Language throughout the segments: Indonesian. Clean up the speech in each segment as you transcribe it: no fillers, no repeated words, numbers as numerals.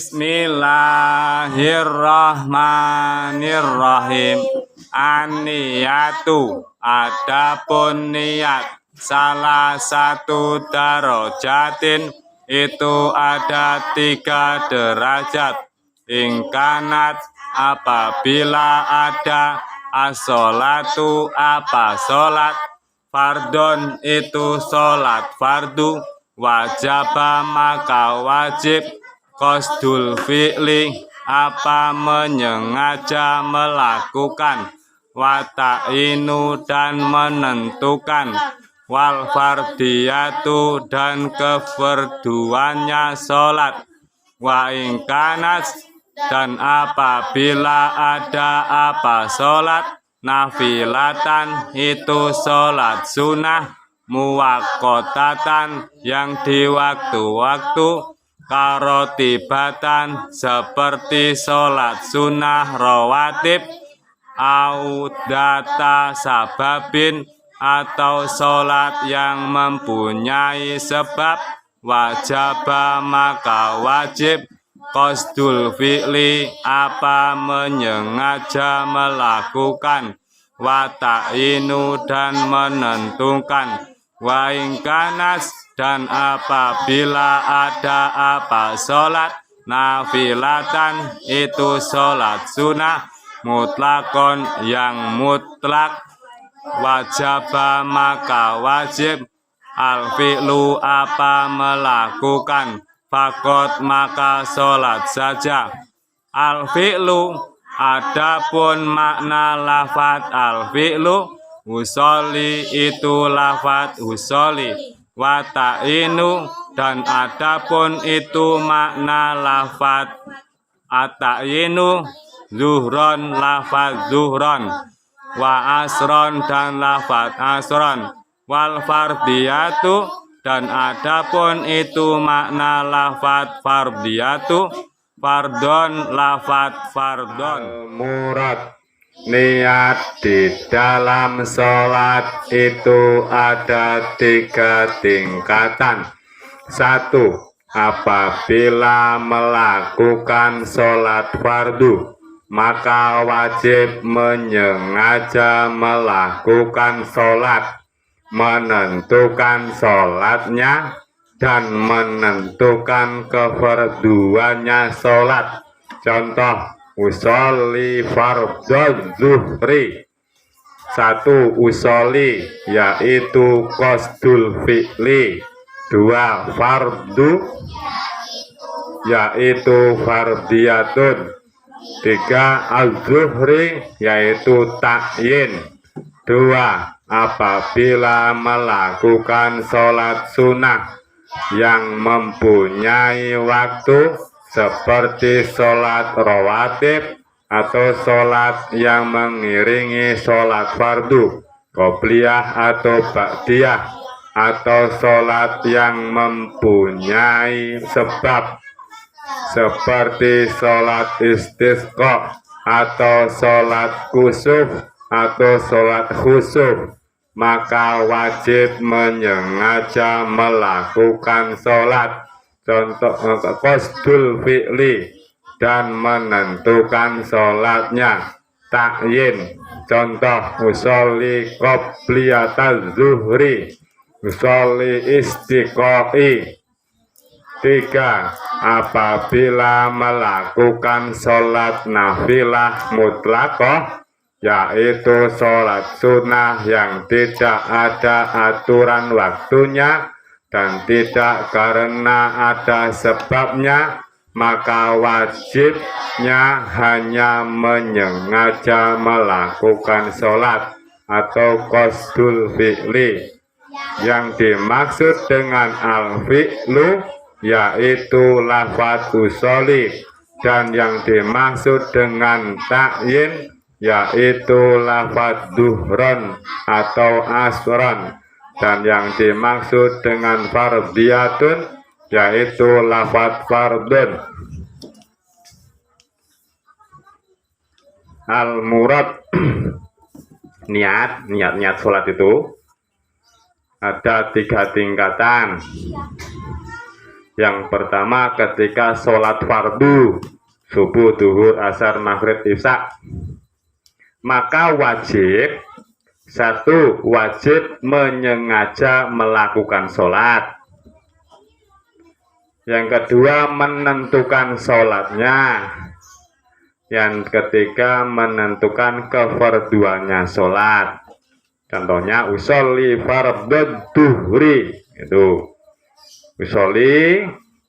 Bismillahirrahmanirrahim. An-niyatu, adapun niat, salah satu darajatin, itu ada 3 derajat. Ingkanat, apabila ada, as-sholatu, apa sholat, fardon, itu sholat fardu, wajaba, maka wajib, qasdul fi'li, apa menyengaja melakukan, wa ta'inu, dan menentukan, wal fardiyatu, dan kefarduannya sholat, wa ingkanas, dan apabila ada apa sholat, nafilatan, itu sholat sunnah, muwaqqotatan, yang di waktu-waktu, karotibatan, seperti sholat sunnah rawatib, audata sababin, atau sholat yang mempunyai sebab, wajaba, maka wajib, qasdul fi'li, apa menyengaja melakukan, wa ta'inu, dan menentukan, wa ingkanas, dan apabila ada apa sholat, nafilatan, itu sholat sunnah, mutlakon, yang mutlak, wajaba, maka wajib, al-fi'lu, apa melakukan, fakot, maka sholat saja, al-fi'lu, adapun makna lafat al-fi'lu, usolli, itu lafat usolli, wa ta'inu, dan adapun itu makna lafat at-ta'inu, zuhron, lafat zuhron, wa asron, dan lafat asron, wal fardiyatu, dan adapun itu makna lafat fardiyatu, fardon, lafat fardon. Murad, niat di dalam sholat itu ada 3 tingkatan. 1. Apabila melakukan sholat fardu, maka wajib menyengaja melakukan sholat, menentukan sholatnya, dan menentukan kefarduannya sholat. Contoh, usolli fardhu zuhri. 1. Usolli, yaitu qasdul fi'li. 2. Fardu, yaitu fardiyatun. 3. az-zuhri, yaitu ta'yin. 2. Apabila melakukan sholat sunnah yang mempunyai waktu, seperti sholat rawatib, atau sholat yang mengiringi sholat fardu, qobliyah atau ba'diyah, atau sholat yang mempunyai sebab, seperti sholat istisqa, atau sholat kusuf, atau sholat khusuf, maka wajib menyengaja melakukan sholat. Contoh, qasdul fi'li, dan menentukan sholatnya. Ta'yin, contoh, usolli qobliyataz zuhri, usolli istiqai. 3. Apabila melakukan sholat nafilah mutlaqah, yaitu sholat sunnah yang tidak ada aturan waktunya dan tidak karena ada sebabnya, maka wajibnya hanya menyengaja melakukan sholat atau qasdul fi'li. Yang dimaksud dengan al-fi'lu yaitu lafaz usolli, dan yang dimaksud dengan ta'yin yaitu lafaz duhron atau asron, dan yang dimaksud dengan fardiyatun yaitu lafaz fardun. Al-murad, niat sholat itu ada 3 tingkatan. Yang pertama ketika sholat fardu subuh, duhur, asar, maghrib, isya, maka wajib satu, wajib menyengaja melakukan sholat. Yang kedua, menentukan sholatnya. Yang ketiga, menentukan kefarduannya sholat. Contohnya usolli fardhu duhri, itu usolli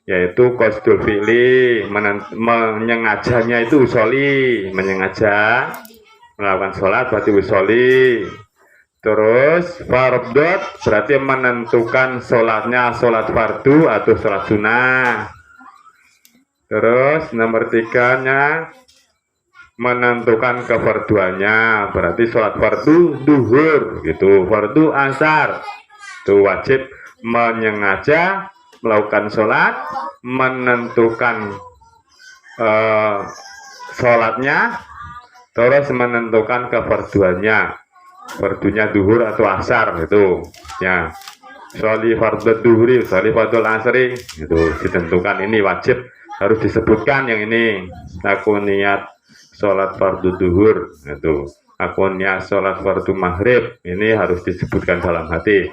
yaitu qasdul fi'li, menyengajanya itu usolli, menyengaja melakukan sholat berarti usolli. Terus fardhu berarti menentukan sholatnya sholat fardu atau sholat sunnah. Terus nomor tiganya menentukan kefarduannya berarti sholat fardu duhur gitu, fardu asar itu wajib menyengaja melakukan sholat, menentukan sholatnya, terus menentukan kefarduannya, fardunya duhur atau asar itu ya. Sholli fardhu duhri, sholli fardhu asri itu ditentukan, ini wajib harus disebutkan yang ini. Aku niat sholat fardu duhur, itu aku niat sholat fardu maghrib, ini harus disebutkan dalam hati.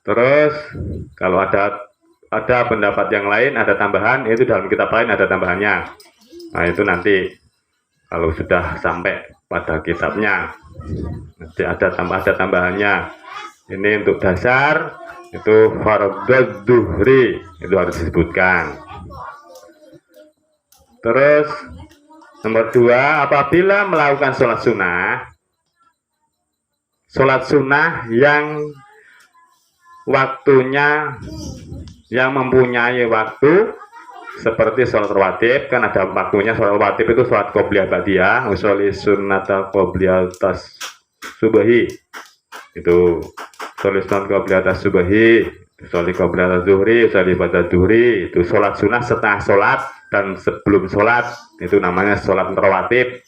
Terus kalau ada pendapat yang lain, ada tambahan, itu dalam kitab lain ada tambahannya. Nah itu nanti kalau sudah sampai pada kitabnya nanti ada tambahannya. Ini untuk dasar itu fardhu duhri, itu harus disebutkan. Terus nomor 2, apabila melakukan sholat sunnah yang waktunya, yang mempunyai waktu seperti sholat rawatib, kan ada waktunya. Sholat rawatib itu sholat qobliyah ba'diyah, usolli sunnata qobliyah tas subahi, itu usolli sunnata qobliyah tas subahi, usolli qobliyah tas zuhri, usolli ba'da zuhri, itu sholat sunnah setelah sholat dan sebelum sholat, itu namanya sholat rawatib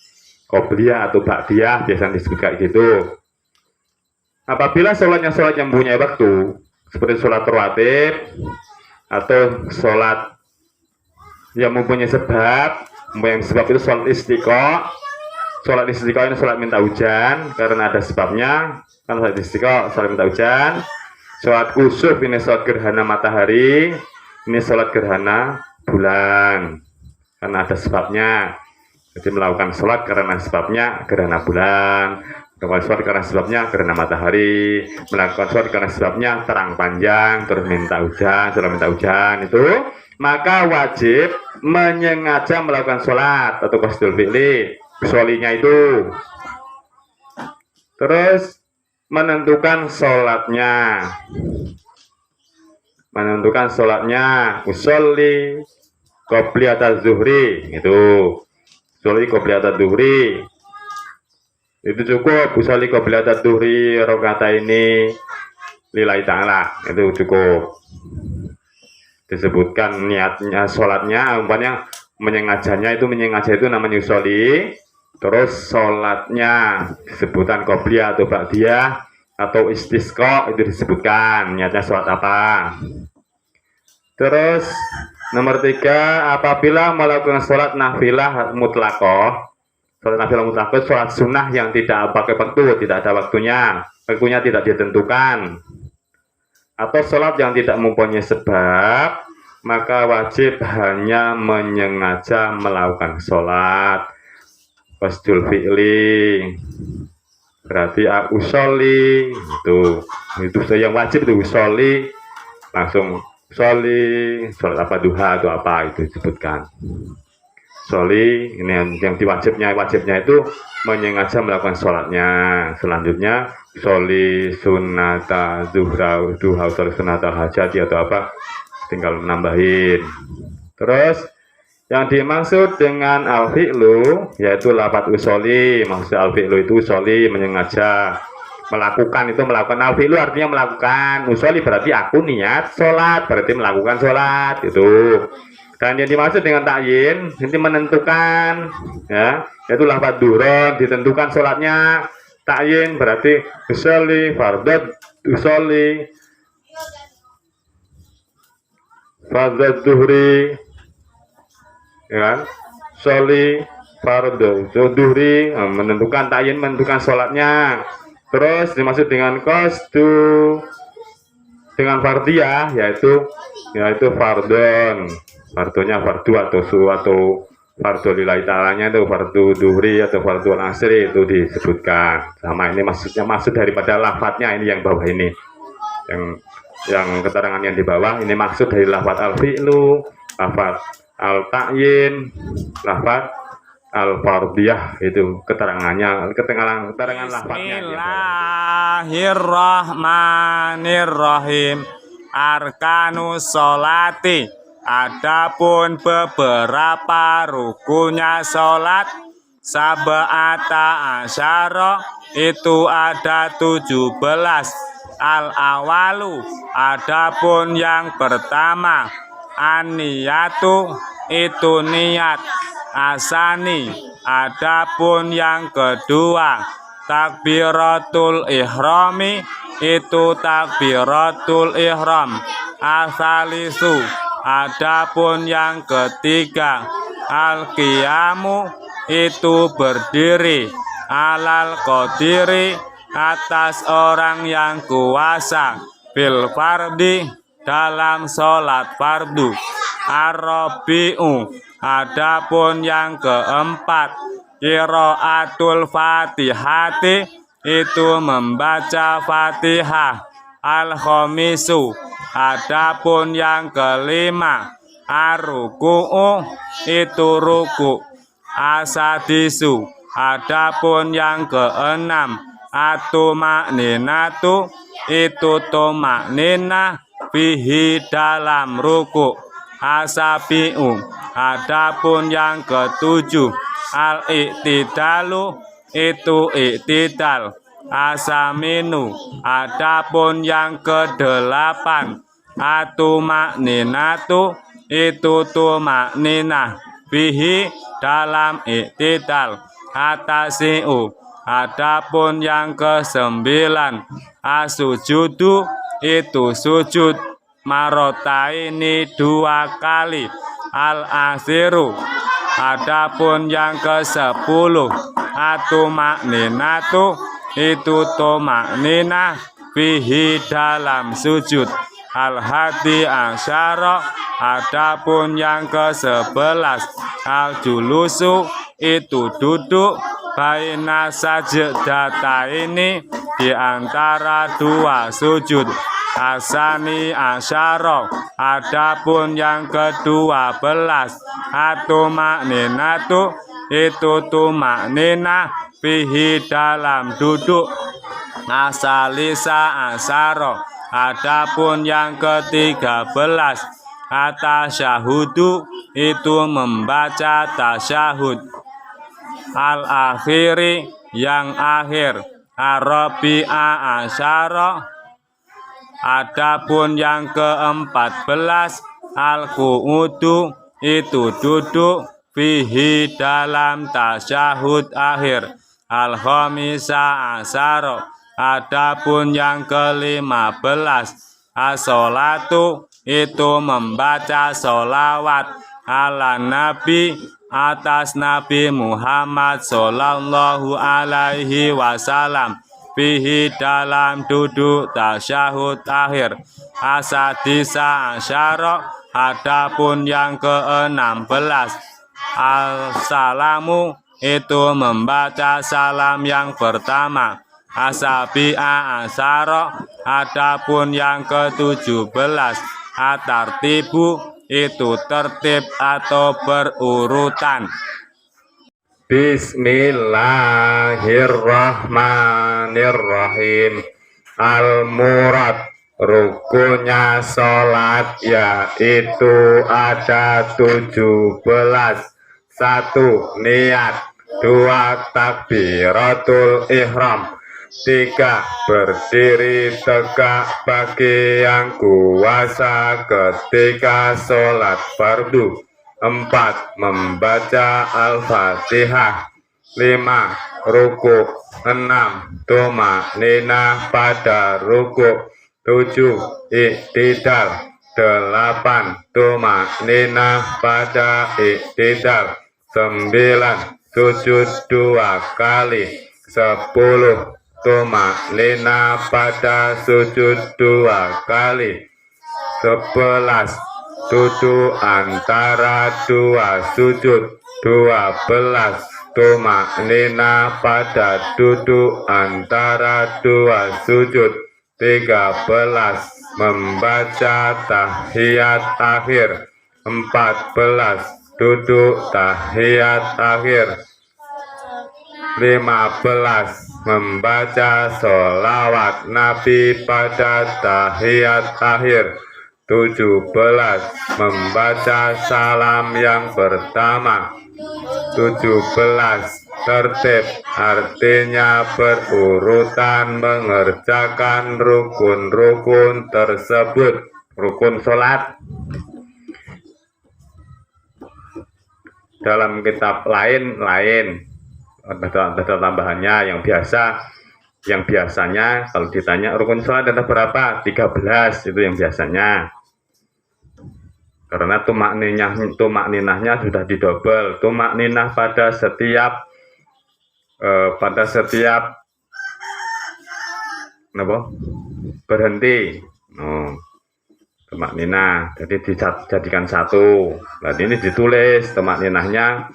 qobliyah atau ba'diyah, biasanya disebut kayak gitu. Apabila sholat yang mempunyai waktu seperti sholat rawatib atau sholat yang mempunyai sebab, itu sholat istiqo. Sholat istiqo ini sholat minta hujan karena ada sebabnya, kan sholat istiqo sholat minta hujan. Sholat kusuf ini sholat gerhana matahari, ini sholat gerhana bulan karena ada sebabnya. Jadi melakukan sholat karena sebabnya gerhana bulan, melakukan sholat karena sebabnya gerhana matahari, melakukan sholat karena sebabnya terang panjang, terus minta hujan, sholat minta hujan, itu maka wajib menyengaja melakukan sholat atau qasdul fi'li, sholinya itu. Terus menentukan sholatnya, usolli qobliyah zuhri, itu usolli qobliyah zuhri, itu cukup. Usolli qobliyah zuhri rakaat ini lillahi ta'ala, itu cukup. Disebutkan niatnya, sholatnya, umpamanya menyengaja itu namanya usolli. Terus sholatnya disebutkan qobliyah atau ba'diyah atau istisqa, itu disebutkan niatnya sholat apa. Terus nomor 3, apabila melakukan sholat nafilah mutlaqah, sholat sunnah yang tidak pakai waktu, tidak ada waktunya tidak ditentukan, atau sholat yang tidak mempunyai sebab, maka wajib hanya menyengaja melakukan sholat qasdul fi'li, berarti usolli, itu yang wajib itu usolli, langsung usolli sholat apa, duha atau apa, itu disebutkan usolli. Ini yang wajibnya itu menyengaja melakukan sholatnya. Selanjutnya usolli sunnata duha, usolli sunnata hajati atau apa, tinggal nambahin. Terus yang dimaksud dengan al-fi'lu yaitu lafaz usolli. Maksud al-fi'lu itu usolli, menyengaja melakukan, itu melakukan. Al-fi'lu artinya melakukan, usolli berarti aku niat sholat, berarti melakukan sholat itu. Dan yang dimaksud dengan takyin ini menentukan, ya, yaitu lafaz duhron, ditentukan sholatnya. Takyin berarti usolli fardhu usolli fardhu duhri, ya kan? Soli fardhu duhri, menentukan tayin, menentukan sholatnya. Terus dimaksud dengan qasdu dengan fardiyah yaitu fardon, fardunya fardu atau fardu lillahi ta'alanya itu fardu duhri atau fardu asri itu disebutkan. Sama ini maksud daripada lafadznya ini yang bawah ini, yang keterangan yang di bawah ini maksud dari lafadz al-fi'lu, lafadz al-ta'yin, lafadz al-fardiyah, itu keterangan lafadznya. Bismillahirrahmanirrahim. Arkanus sholati, adapun beberapa rukunya sholat, sab'ata asyara, itu ada 17. Al-awalu, adapun yang pertama, an-niyatu, itu niat. Asani, adapun yang kedua, takbiratul ihrami, itu takbiratul ihram. Asalisu, adapun yang ketiga, al-qiyamu, itu berdiri. Alal qadiri, atas orang yang kuasa. Bil fardi, dalam sholat fardu. Ar-rabi'u, adapun yang keempat, qiraatul fatihati, itu membaca fatihah. Al-khamisu, adapun yang kelima, ar-ruku'u, itu ruku'. Asadisu, adapun yang keenam, atumakninatu, itu tumakninah, fihi, dalam ruku'. Asabi'u, adapun yang ketujuh, al-i'tidalu, itu i'tidal. Asaminu, adapun yang kedelapan, atumakninatu, itu tumakninah, fihi, dalam i'tidal. Atasi'u, adapun yang kesembilan, asujudu, itu sujud. Marotaini, 2 kali. Al-asiru, adapun yang ke-10, atumakninatu, itu tumakninah, fihi, dalam sujud. Al-hadi asyara, adapun yang ke-11, al-julusu, itu duduk. Baina sajdataini, di antara 2 sujud. Asani asyara, adapun yang ke-12, atumakninatu, itu tumakninah, fihi, dalam duduk. Asalisa asyara, adapun yang ke-13, atasyahudu, itu membaca tasyahud. Al-akhiri, yang akhir. Ar-rabi'a asyara, adapun yang ke-14, al-qu'udu, itu duduk. Fihi, dalam tasyahud akhir. Al-khamisa asyara, adapun yang ke-15, as-sholatu, itu membaca sholawat. Ala nabi, atas Nabi Muhammad sallallahu alaihi wasallam. Fihi, dalam duduk tasyahud akhir. Asadisa asyara, adapun yang ke-16, al-salamu, itu membaca salam yang pertama. Asabi'a asyara, adapun yang ke-17, atartibu, itu tertib atau berurutan. Bismillahirrahmanirrahim. Al-murad, rukunya sholat yaitu ada 17. 1. Niat. 2. Takbiratul ihram. 3. Berdiri tegak bagi yang kuasa ketika sholat fardu. 4. Membaca al-fatihah. 5. Ruku. 6. Tumakninah pada ruku. 7. Iktidal. 8 tumakninah pada iktidal, 9 sujud 2 kali, 10 tumakninah pada sujud 2 kali, 11 duduk antara 2 sujud, 12 tumakninah pada duduk antara 2 sujud, 13 membaca tahiyat akhir, 14 duduk tahiyat akhir, 15 membaca sholawat Nabi pada tahiyat akhir, 17 membaca salam yang pertama, 17 tertib artinya berurutan mengerjakan rukun-rukun tersebut. Rukun sholat dalam kitab lain ada tambahannya. Yang biasanya kalau ditanya rukun sholat ada berapa, 13 itu yang biasanya, karena tumak ninahnya sudah didobel. Tumak ninah pada setiap berhenti, tumak ninah jadi dijadikan satu. Nah ini ditulis tumak ninahnya,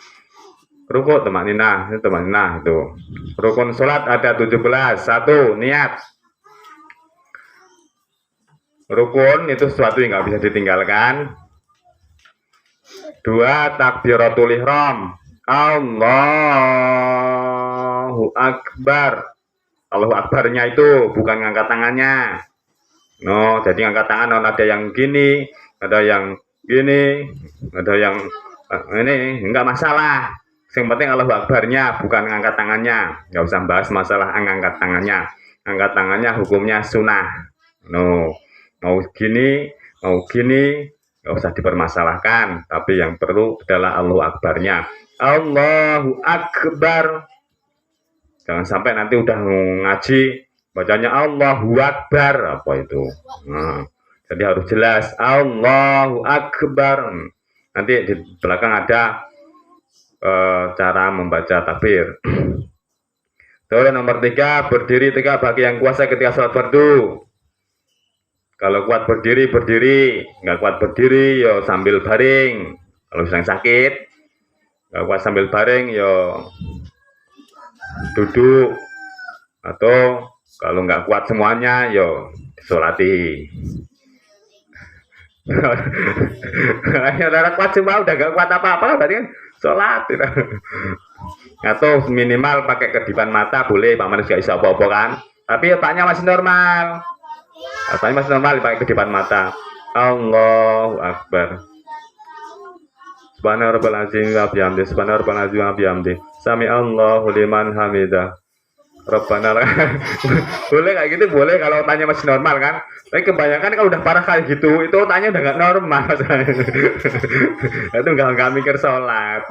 rukun tumak ninah itu. Rukun sholat ada 17. 1 niat. Rukun itu sesuatu yang nggak bisa ditinggalkan. 2 takbiratul ihram, Allahu Akbar. Allahu Akbarnya itu bukan ngangkat tangannya. Jadi ngangkat tangan ada yang gini, ada yang gini, ada yang ini, enggak masalah. Yang penting Allahu Akbarnya bukan ngangkat tangannya. Enggak usah bahas masalah ngangkat tangannya. Ngangkat tangannya hukumnya sunnah. Mau gini, enggak usah dipermasalahkan. Tapi yang perlu adalah Allahu Akbarnya. Allahu Akbar. Jangan sampai nanti udah ngaji bacanya Allahu Akbar, apa itu? Jadi harus jelas Allahu Akbar. Nanti di belakang ada cara membaca takbir. Terus nomor 3, berdiri tegak bagi yang kuasa ketika sholat fardu. Kalau kuat berdiri, nggak kuat berdiri, yo sambil baring. Kalau sedang sakit, nggak kuat sambil baring, yo duduk. Atau kalau nggak kuat semuanya, yo disolati. Orang kuat semua udah nggak kuat apa-apa, berarti kan sholat. Atau minimal pakai kedipan mata boleh, Pak Manis nggak bisa apa-apa kan. Tapi otaknya masih normal. Otaknya masih normal pakai kedipan mata. Allahu Akbar. Subhana rabbal azim wa bihamdi. Subhana rabbal azim wa bihamdi. Sami Allahu liman hamidah. Rabbana. Boleh kayak gitu, boleh kalau otaknya masih normal kan. Tapi kebanyakan kalau udah parah kayak gitu, itu otaknya udah nggak normal. Itu nggak mikir sholat.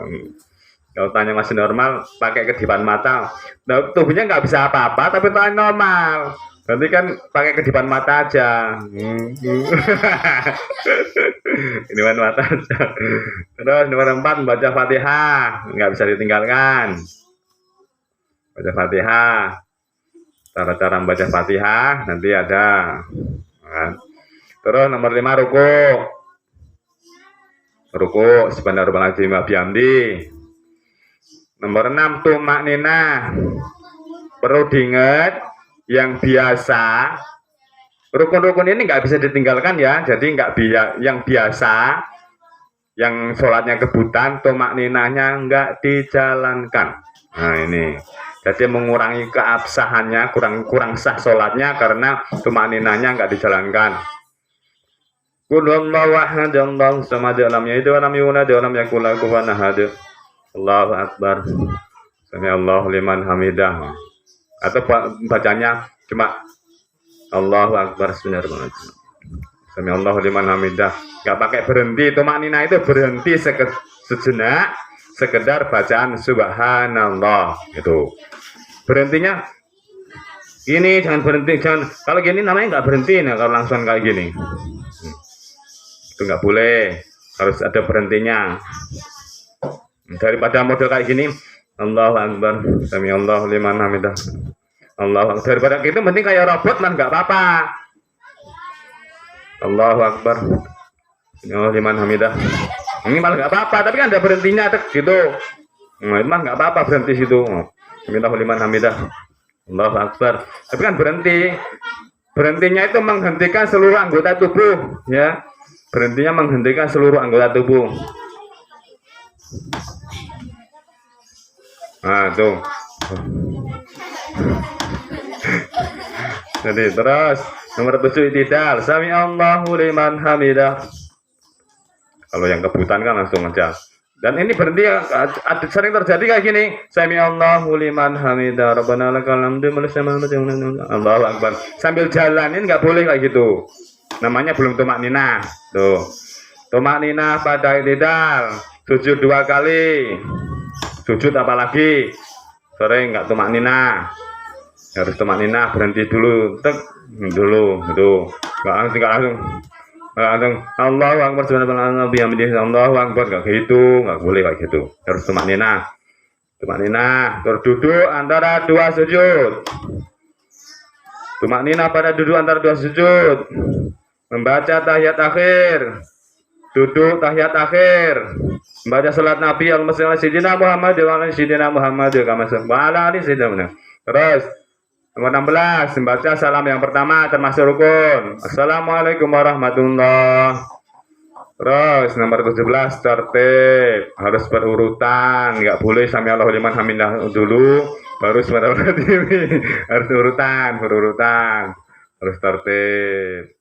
Kalau otaknya masih normal, pakai kedipan mata. Nah, tubuhnya nggak bisa apa-apa, tapi otaknya normal. Berarti kan pakai kedipan mata aja. Kedipan mata aja. Terus nomor 4, baca Fatihah, nggak bisa ditinggalkan. Baca Fatihah. Cara-cara membaca Fatihah nanti ada. Terus nomor 5, ruku. Subhanallahil wa bihamdi. Nomor 6, tumak ninah. Perlu diingat, yang biasa, rukun-rukun ini nggak bisa ditinggalkan ya. Jadi yang biasa, yang sholatnya kebutan, tumak ninahnya nggak dijalankan. Nah ini, jadi mengurangi keabsahannya, kurang sah sholatnya karena tumak ninahnya nggak dijalankan. Qulullahu ahad, Allahu samad, lam yalid wa lam yulad wa lam yakul lahu kufuwan ahad. Allahu Akbar. Sami Allahu liman hamidah. Atau bacanya cuma Allahu Akbar sebenarnya. Sami Allahu liman hamidah. Enggak pakai berhenti. Tumak ninah itu berhenti sejenak, sekedar bacaan subhanallah itu. Berhentinya gini, jangan berhenti, jangan. Kalau gini namanya enggak berhenti, nah kalau langsung kayak gini. itu nggak boleh, harus ada berhentinya. Daripada model kayak gini, Allahu Akbar, sami Allahu liman hamidah, Allahu Akbar, daripada gitu mending kayak robot lah, nggak apa-apa. Allahu Akbar, Allahu liman hamidah, ini malah nggak apa-apa, tapi kan ada berhentinya gitu. Nah, itu mah nggak apa-apa berhenti situ. Allahu liman hamidah, Allahu Akbar, tapi kan berhentinya itu menghentikan seluruh anggota tubuh, ya. Berhentinya menghentikan seluruh anggota tubuh. Nah, tuh. Jadi terus nomor 7 i'tidal. Sami Allahu liman hamidah. Kalau yang kebutan kan langsung aja. Dan ini berhenti sering terjadi kayak gini. Sami Allahu liman hamidah. Rabbana lakal hamdu Allahu Akbar. Sambil jalanin nggak boleh kayak gitu. Namanya belum tumak ninah. Tuh. Tumak ninah pada i'tidal. Sujud 2 kali. Sujud apalagi? Sering nggak tumak ninah. Harus tumak ninah, berhenti dulu. Tek dulu. Tuh. Nggak langsung. Allahu Akbar subhanallah bihamdihi Allahu Akbar, enggak gitu, enggak boleh kayak gitu. Harus tumak ninah. Terus duduk antara 2 sujud. Tumak ninah pada duduk antara 2 sujud. Membaca tahiyat akhir. Duduk tahiyat akhir. Membaca salat Nabi Allahumma shalli ala sayyidina Muhammad wa ala sayyidina Muhammad kama sallallahu alaihi wasallam. Terus nomor 16, membaca salam yang pertama termasuk rukun. Assalamualaikum warahmatullahi. Terus nomor 17, tertib. Harus berurutan, nggak boleh sami Allahu liman hamidah dulu, baru sebentar. Harus berurutan. Harus tertib.